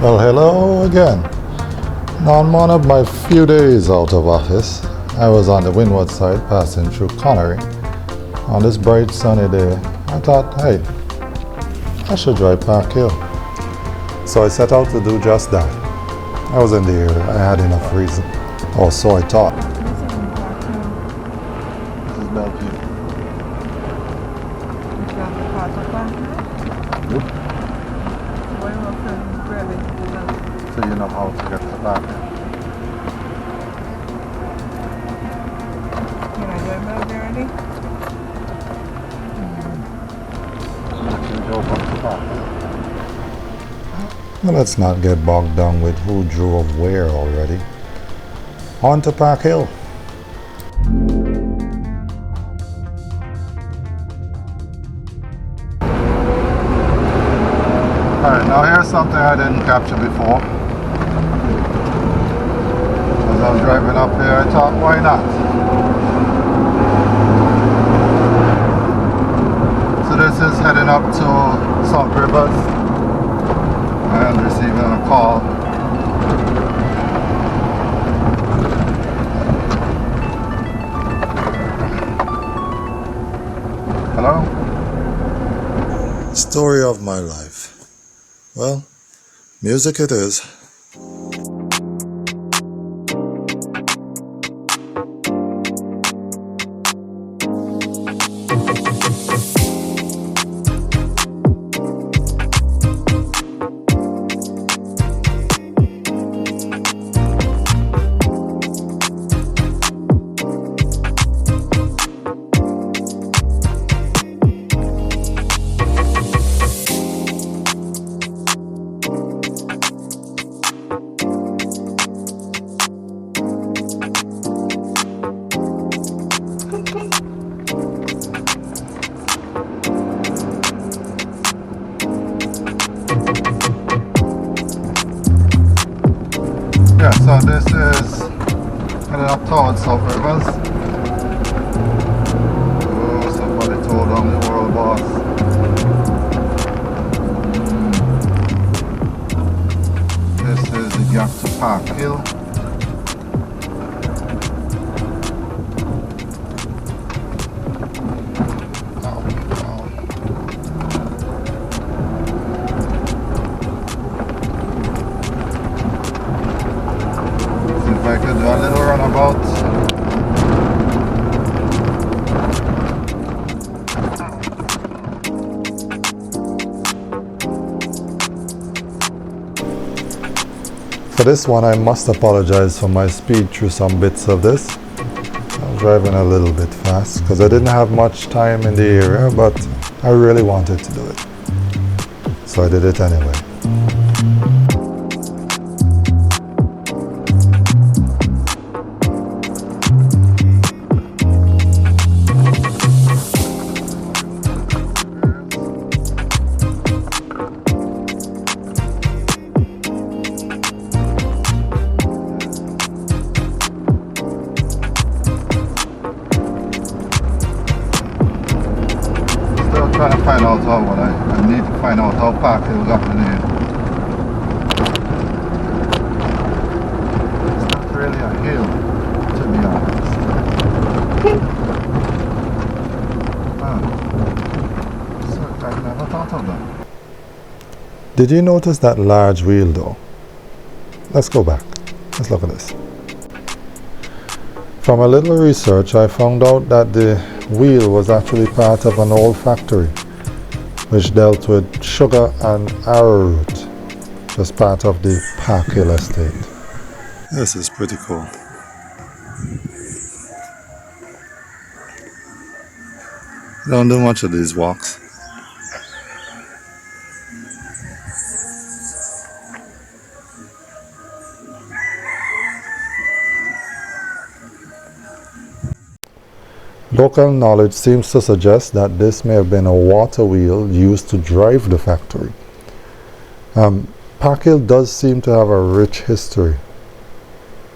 Well, hello again. Now, on one of my few days out of office, I was on the windward side passing through Connery. On this bright sunny day, I thought, hey, I should drive Pacquil. So I set out to do just that. I was in the area, I had enough reason. Or so I thought. This is Bellevue. Yep. So you know how to get to Pacquil. Can I drive out there already? Well, let's not get bogged down with who drove where already. On to Pacquil. Alright, now here's something I didn't capture before. As I was driving up here, I thought, why not? So this is heading up to Salt Rivers and receiving a call. Hello? Story of my life. Well, music it is. Yeah, so this is heading up towards Salt Rivers. Oh, somebody told on the world boss. This is the gap to Pacquil. If I could do a little runabout. For this one, I must apologize for my speed through some bits of this. I was driving a little bit fast because I didn't have much time in the area, but I really wanted to do it. So I did it anyway. Trying to find out how I need to find out how Pacquil got the name. It's not really a hill, to be honest. I never thought of that. Did you notice that large wheel though? Let's go back. Let's look at this. From a little research, I found out that the wheel was actually part of an old factory which dealt with sugar and arrowroot, just part of the Pacquil estate. This is pretty cool. Don't do much of these walks. Local knowledge seems to suggest that this may have been a water wheel used to drive the factory. Pacquil does seem to have a rich history,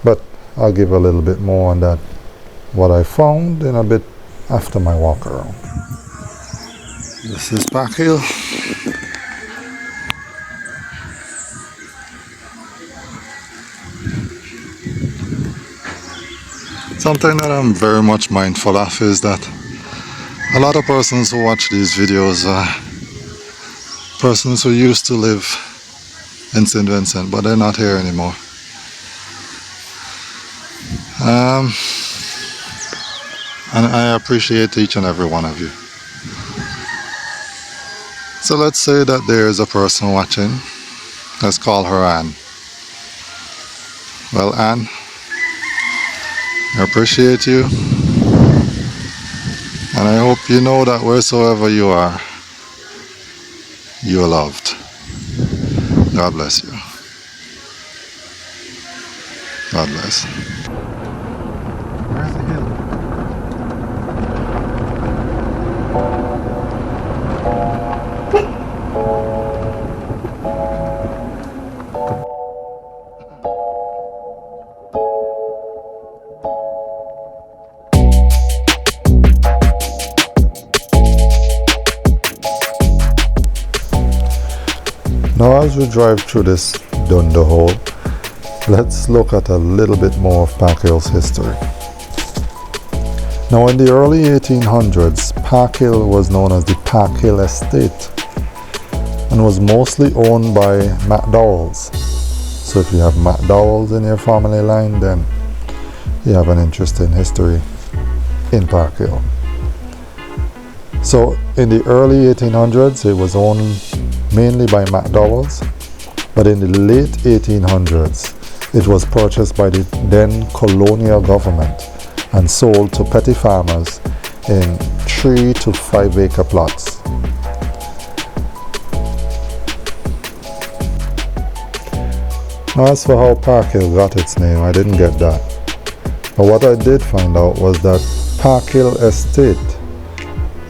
but I'll give a little bit more on that, what I found in a bit after my walk around. This is Pacquil. Something that I'm very much mindful of is that a lot of persons who watch these videos are persons who used to live in St. Vincent, but they're not here anymore. And I appreciate each and every one of you. So let's say that there is a person watching. Let's call her Anne. Well, Anne, I appreciate you. And I hope you know that wheresoever you are, you are loved. God bless you. God bless. Where's the hill? Now as we drive through this Dunder Hole, let's look at a little bit more of Pacquil's history. Now in the early 1800s, Pacquil was known as the Pacquil Estate and was mostly owned by McDowells. So if you have McDowells in your family line, then you have an interesting history in Pacquil. So in the early 1800s, it was owned mainly by McDowells, but in the late 1800s, it was purchased by the then colonial government and sold to petty farmers in 3 to 5 acre plots. Now as for how Pacquil got its name, I didn't get that. But what I did find out was that Pacquil Estate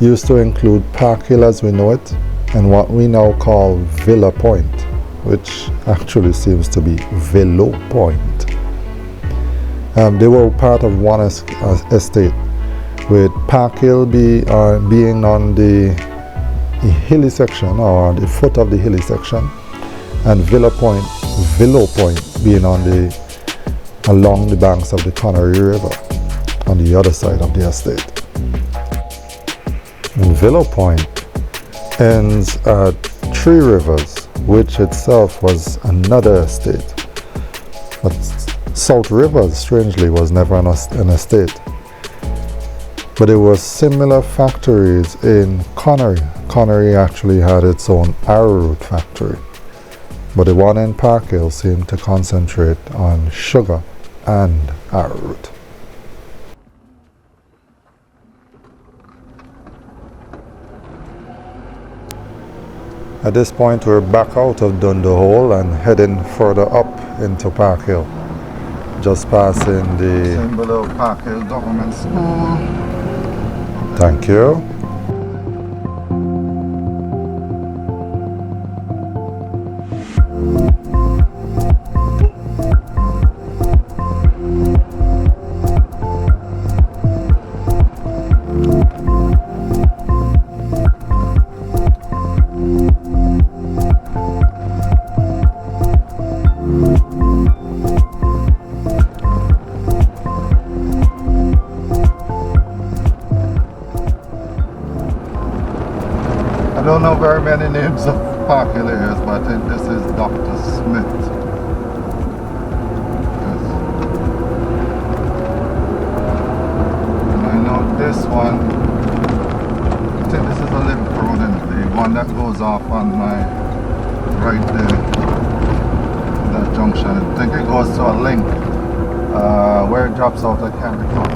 used to include Pacquil as we know it and what we now call Villa Point, which actually seems to be Velo Point. They were part of one estate, with Pacquil being on the hilly section or the foot of the hilly section, and Velo Point being along the banks of the Connery River on the other side of the estate. And Velo Point ends at Three Rivers, which itself was another estate. But South Rivers, strangely, was never an estate. But there were similar factories in Connery. Connery actually had its own arrowroot factory. But the one in Pacquil seemed to concentrate on sugar and arrowroot. At this point, we're back out of Dunder Hole and heading further up into Pacquil. Just passing the symbol of Pacquil Government School. Thank you. I don't know very many names of Pacquil areas, but I think this is Dr. Smith. Yes. And I know this one, I think this is a Liverpool road, and the one that goes off on my right there, that junction. I think it goes to a link where it drops out at Canary Town.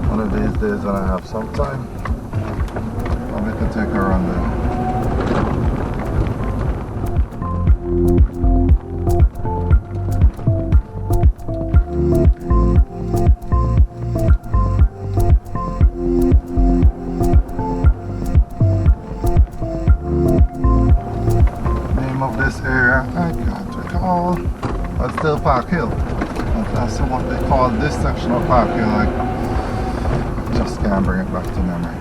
One of these days when I have some time, we can take her on there. Name of this area, I can't recall. But still Pacquil. That's what they call this section of Pacquil. I just can't bring it back to memory.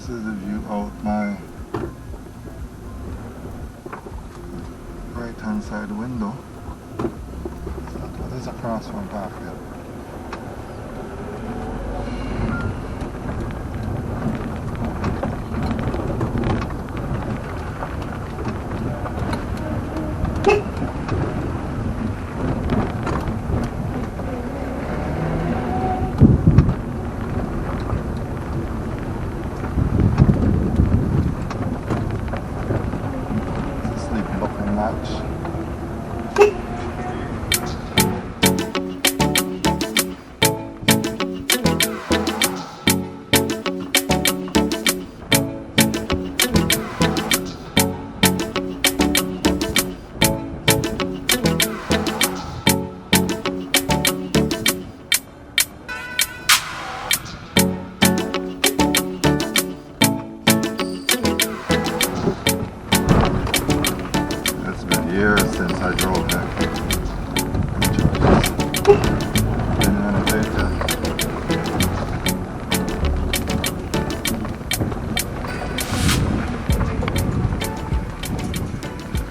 This is the view out my right hand side window. So that is across from Pacquil. Years since I drove there.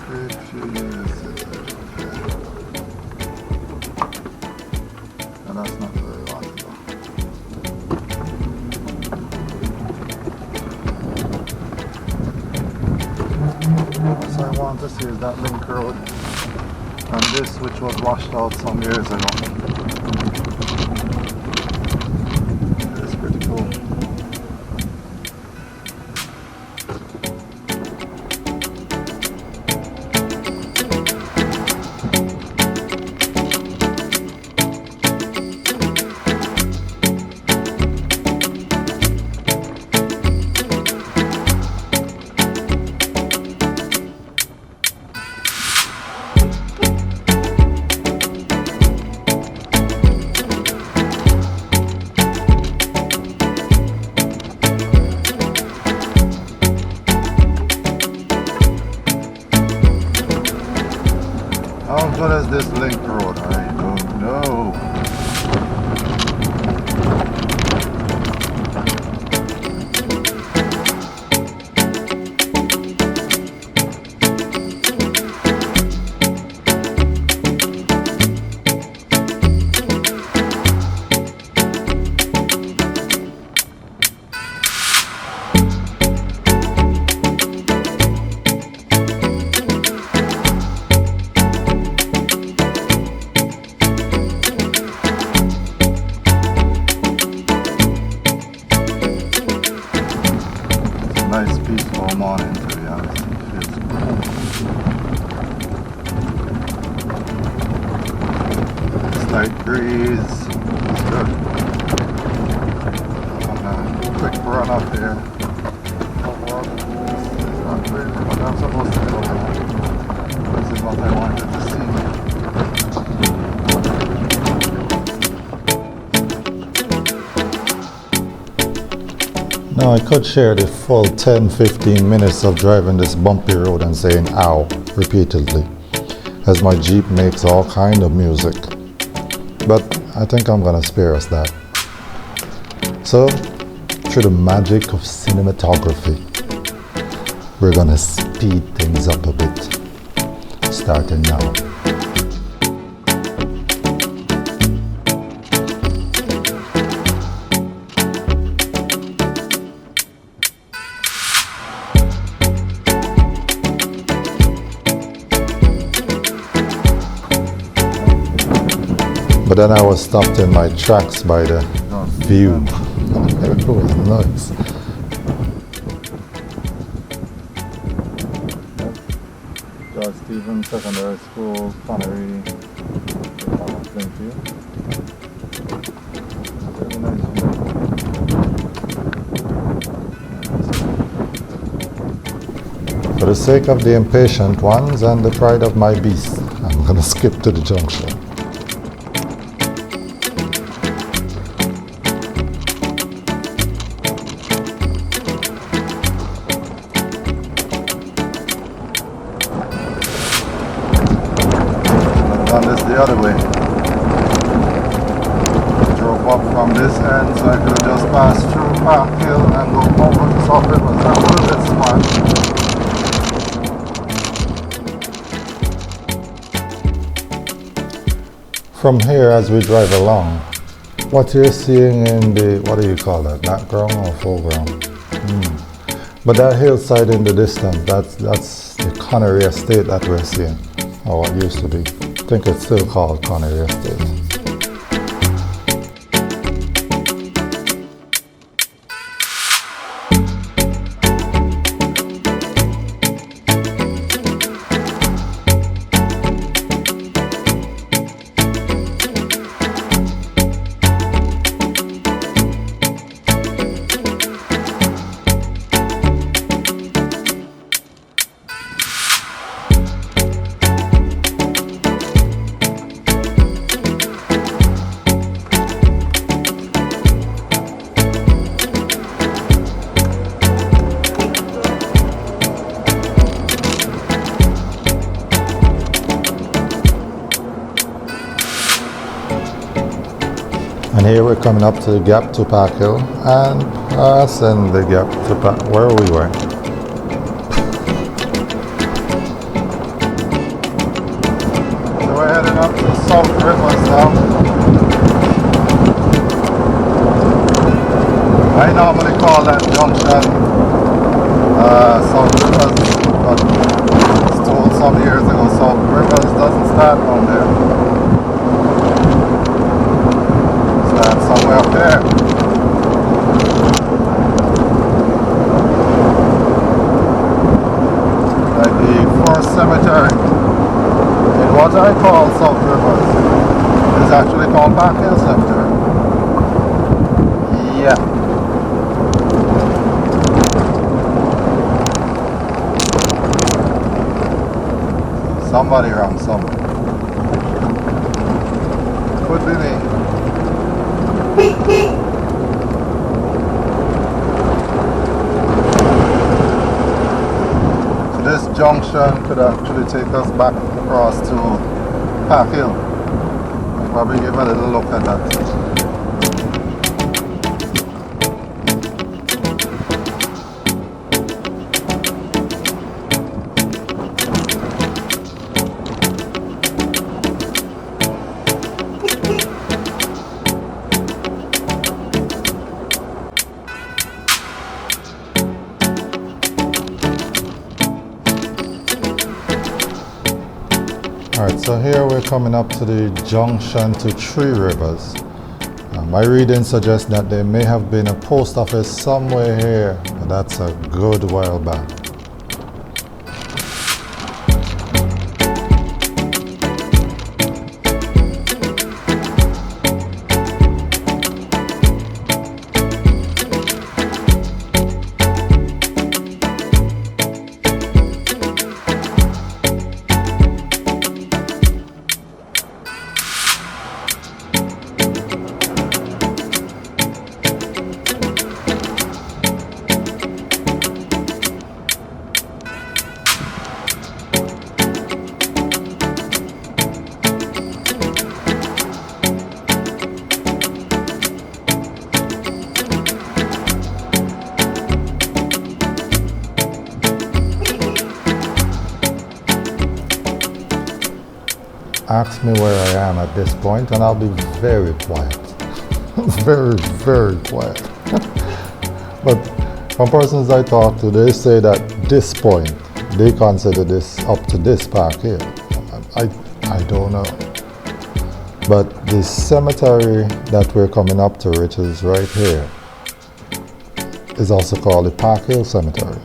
Great few years since I drove there. And that's not very long ago. So I want to see is that link road and this, which was washed out some years ago. It's pretty cool. How good is this link road? I don't know. Nice peaceful morning, to be honest. It feels good. Slight breeze. It's good. And a quick run up here. It's not really what I'm supposed to do. This is what I wanted to see. Now I could share the full 10-15 minutes of driving this bumpy road and saying ow repeatedly, as my Jeep makes all kind of music, but I think I'm gonna spare us that. So through the magic of cinematography, we're gonna speed things up a bit, starting now. But then I was stopped in my tracks by the view. It was nuts. George Stevens Secondary School, Connery, Plainview. Very nice view. For the sake of the impatient ones and the pride of my beast, I'm gonna skip to the junction. Done this the other way. Drove up from this end so I could have just passed through. Pacquil and go over to Salt Rivers. That would have been smart. From here, as we drive along, what you're seeing in the, what do you call that, background or foreground? But that hillside in the distance, that's the Connery Estate that we're seeing, or what used to be. I think it's still called Connery Estate. And here we're coming up to the gap to Pacquil and passing the gap to where we were. So we're heading up to Salt Rivers now. I normally call that junction Salt Rivers, but I was told some years ago Salt Rivers doesn't start down there. Somewhere up there. Like the first cemetery in what I call South Rivers is actually called Pacquil Cemetery. Yeah. Somebody around somewhere. Could be me. So this junction could actually take us back across to Pacquil. I'll probably give a little look at that. Alright, so here we're coming up to the junction to Three Rivers. My reading suggests that there may have been a post office somewhere here, but that's a good while back. Ask me where I am at this point and I'll be very quiet. Very, very quiet. But from persons I talk to, they say that this point, they consider this up to this park here. I don't know. But the cemetery that we're coming up to, which is right here, is also called the Pacquil Cemetery.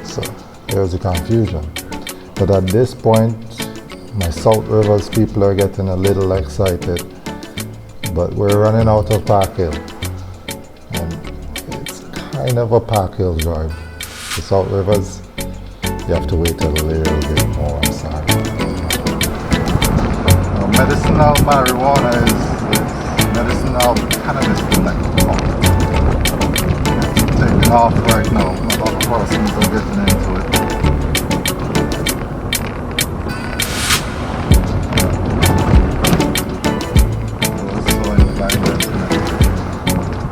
So there's the confusion. But at this point, my South Rivers people are getting a little excited, but we're running out of Pacquil, and it's kind of a Pacquil drive. The South Rivers, you have to wait a little bit more, I'm sorry. Now, medicinal marijuana is medicinal cannabis, like it's taking off right now. A lot of persons are getting into it.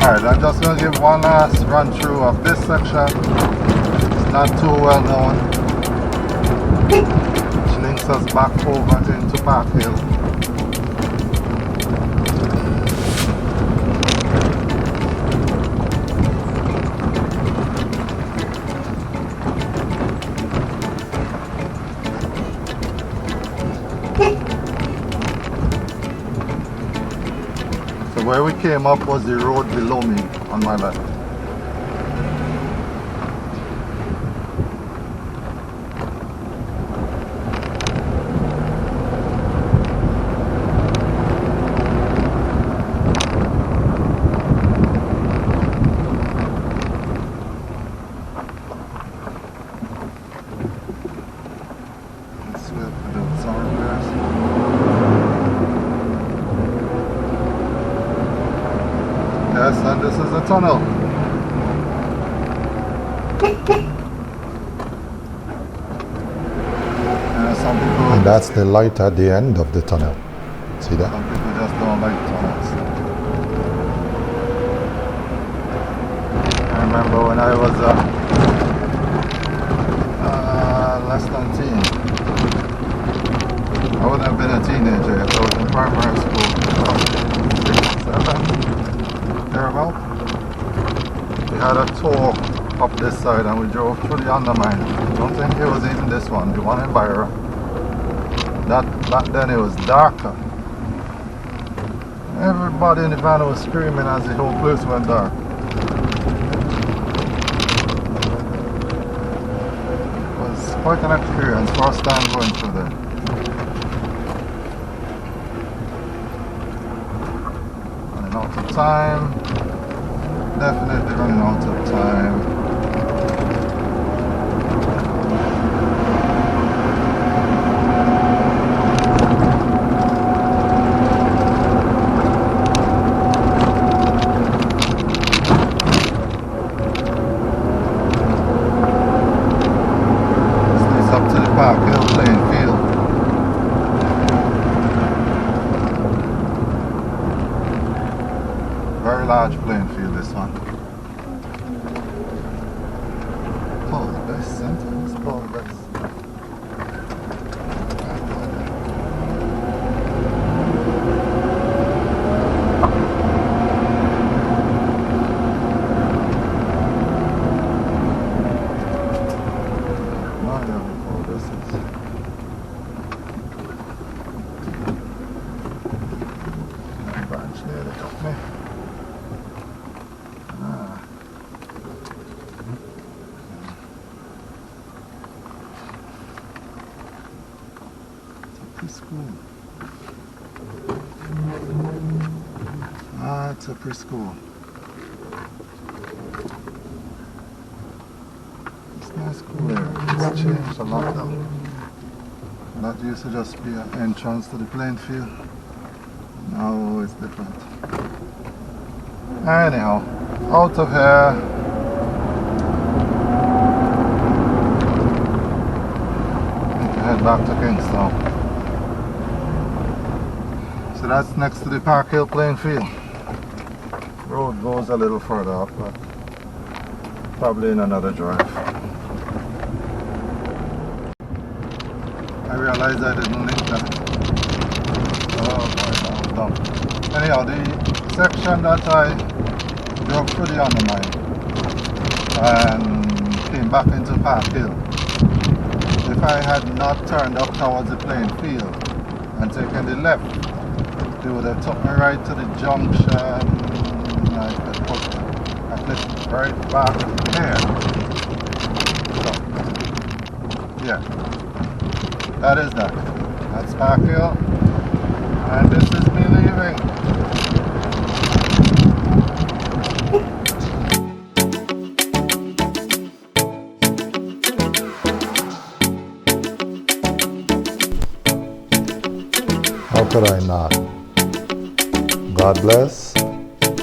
Alright, I'm just going to give one last run through of this section. It's not too well known, which links us back over into Pacquil. So where we came up was the road below me on my left. Let's wait for the sun repairs. Yes, and this is a tunnel. Some people, And that's the light at the end of the tunnel. See that? some people just don't like tunnels. I remember when I was less than teen. I wouldn't have been a teenager if I was in primary school. 6, 7, thereabout. We had a tour up this side and we drove through the undermine. I don't think it was even this one, the one in Byron. Back then it was darker. Everybody in the van was screaming as the whole place went dark. It was quite an experience, first time going through there. Running out of time. Definitely running out of time. Pacquil playing field. Very large playing field, this one. Paul the best center. It's Paul the best. Preschool. It's a preschool. It's a nice school area. It's changed a lot though. That used to just be an entrance to the playing field. Now it's different. Anyhow, out of here. Head back to Kingston. So that's next to the Pacquil playing field. Road goes a little further up, but probably in another drive. I realized I didn't link that. Oh boy, that was dumb. Anyhow, the section that I drove through the undermine and came back into Pacquil. If I had not turned up towards the playing field and taken the left, they would have took me right to the junction. I could put a clip right back there. So, yeah, that is that. That's Pacquil, and this is me leaving. How could I not? God bless,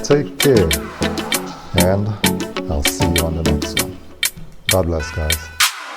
take care, and I'll see you on the next one. God bless, guys.